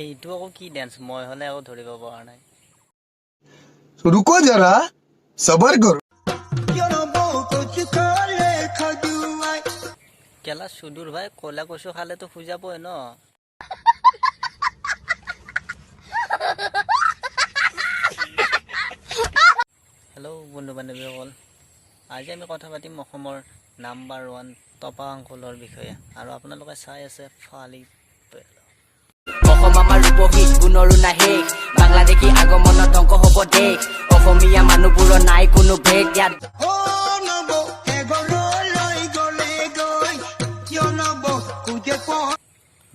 এইটো আকৌ কি ড্যান্স মই হলে আকৌ ধৰিব পৰা নাই रुको जरा सबर करो কেলা সুদূৰ ভাই কলা কচু খালেতো খুজাবই ন হেল্ল' বন্ধু বান্ধৱীসকল আজি আমি কথা পাতিম অসমৰ নাম্বাৰ 1 টপা অঞ্চলৰ বিষয়ে আৰু আপোনালোকে চাই আছে ফালি অসম আমাৰ ৰূপহীন গুণৰো নাহে বাংলাদেশী আগমনত ধ্বংস হ'ব দেশ অসমীয়া মানুহবোৰৰ নাই কোনো ভেদ ইয়াত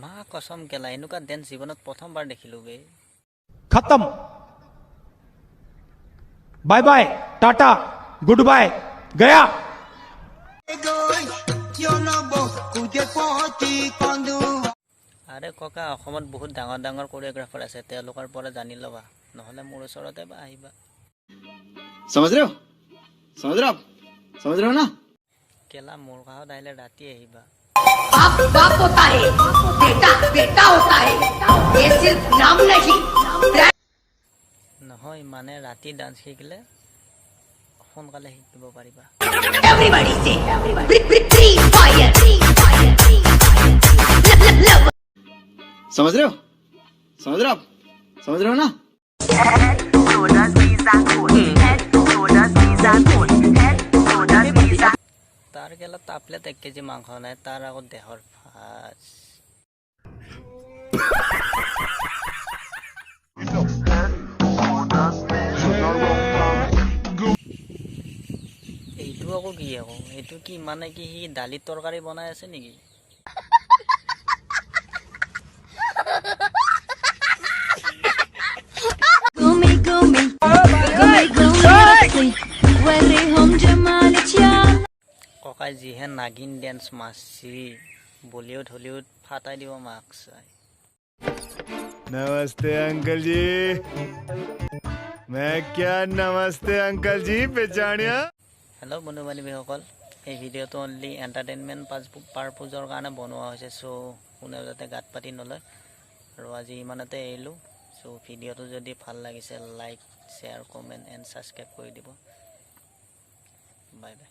মা কসম কেলা এনেকুৱা ডেন্স জীৱনত প্ৰথমবাৰ দেখিলো বে खत्म bye bye tata goodbye गया আৰে ককা অসমত বহুত ডাঙৰ ডাঙৰ কোৰিওগ্ৰাফাৰ আছে তেওঁলোকৰ পৰা জানি লবা নহলে মোৰ ওচৰতে বা আহিবা समझ रहे हो समझ रहे हो ना কেলা মোৰ গাঁৱত আহিলে ৰাতি আহিবা बाप बाप होता है बेटा बेटा होता है ये सिर्फ नाम नहीं নহয় মানে ৰাতি ডান্স শিকিলে সোনকালে শিকিব পাৰিবা एवरीबॉडी से फ्री फायर समझ रहे हो ना তাৰ কেলা তাপলেট 1 কেজি মাংস নাই তাৰ আগত দেহৰ ফাজ এইটো আকৌ কি আকৌ এইটো কি মানে কি সি দালি তৰকাৰী বনাই আছে নেকি ককাই যিহে নাগিন ডেন্স মাছি বলিউড হলিউড ফাটাই দিব মাক চাই नमस्ते अंकल जी मैं क्या नमस्ते अंकल जी पहचानिया হেল্ল' বন্ধু বান্ধৱীসকল এই ভিডিঅ'টো অনলি এণ্টাৰটেইনমেণ্ট পাৰপোজৰ কাৰণে বনোৱা হৈছে চ' কোনেও যাতে গাত পাতি নলয় আৰু আজি ইমানতে এৰিলোঁ চ' ভিডিঅ'টো যদি ভাল লাগিছে like share comment and subscribe কৰি দিব বাই বাই